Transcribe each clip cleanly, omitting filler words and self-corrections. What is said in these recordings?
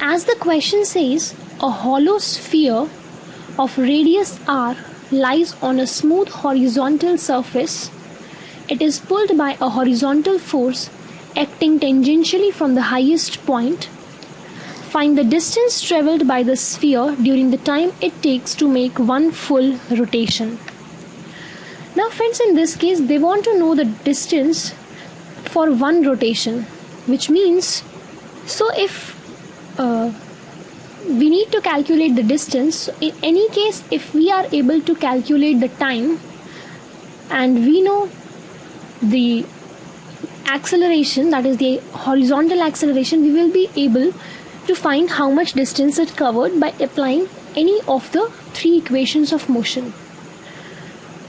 as the question says, a hollow sphere of radius r lies on a smooth horizontal surface. It is pulled by a horizontal force acting tangentially from the highest point. Find the distance traveled by the sphere during the time it takes to make one full rotation. Now friends, in this case they want to know the distance for one rotation, which means, so if we need to calculate the distance, in any case if we are able to calculate the time and we know the acceleration, that is the horizontal acceleration, we will be able to find how much distance it covered by applying any of the three equations of motion.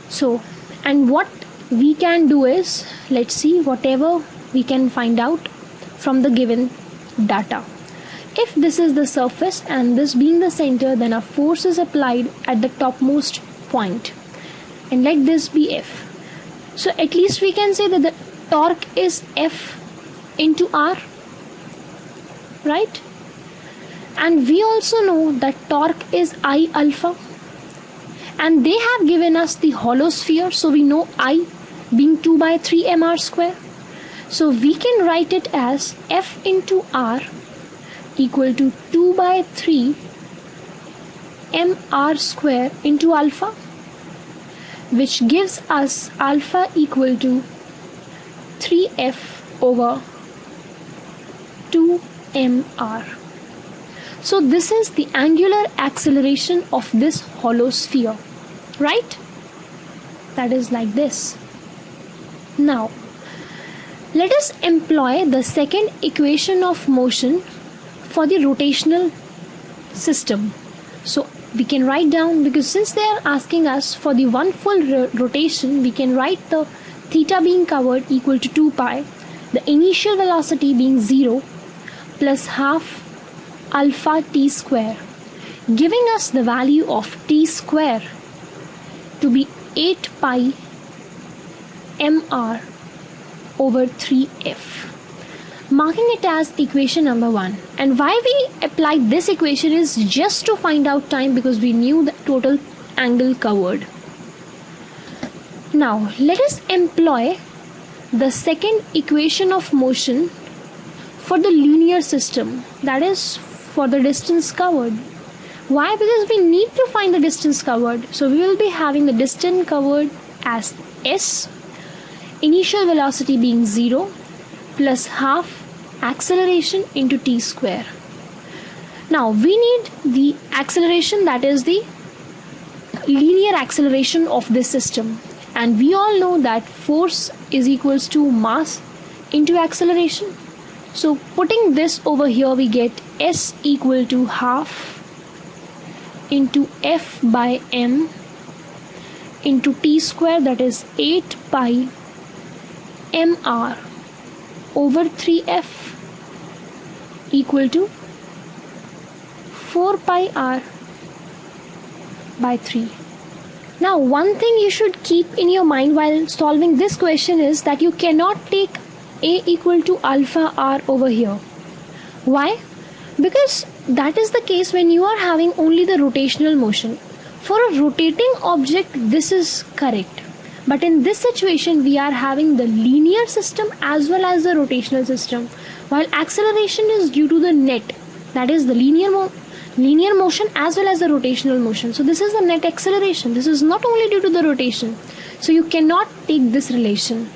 So, and what we can do is, let's see whatever we can find out from the given data. If this is the surface and this being the center, then a force is applied at the topmost point, and let this be F. So at least we can say that the torque is F into R, right? And we also know that torque is I alpha, and they have given us the hollow sphere, so we know I being 2 by 3 mr square. So we can write it as F into R equal to 2 by 3 mr square into alpha, which gives us alpha equal to 3F over 2 mr. So this is the angular acceleration of this hollow sphere, right? That is like this. Now, let us employ the second equation of motion for the rotational system. So we can write down, because since they are asking us for the one full rotation, we can write the theta being covered equal to 2 pi, the initial velocity being 0 plus half alpha t square, giving us the value of t square to be 8 pi mr over 3f, marking it as equation number 1. And why we applied this equation is just to find out time, because we knew the total angle covered. Now let us employ the second equation of motion for the linear system, that is for the distance covered. Why? Because we need to find the distance covered. So we will be having the distance covered as s, initial velocity being 0 plus half acceleration into t square. Now we need the acceleration, that is the linear acceleration of this system, and we all know that force is equals to mass into acceleration. So putting this over here, we get s equal to half into f by m into t square, that is 8 pi mr over 3f equal to 4 pi r by 3. Now one thing you should keep in your mind while solving this question is that you cannot take a equal to alpha r over here. Why? Because that is the case when you are having only the rotational motion. For a rotating object this is correct, but in this situation we are having the linear system as well as the rotational system, while acceleration is due to the net, that is the linear motion as well as the rotational motion. So this is the net acceleration. This is not only due to the rotation. So you cannot take this relation.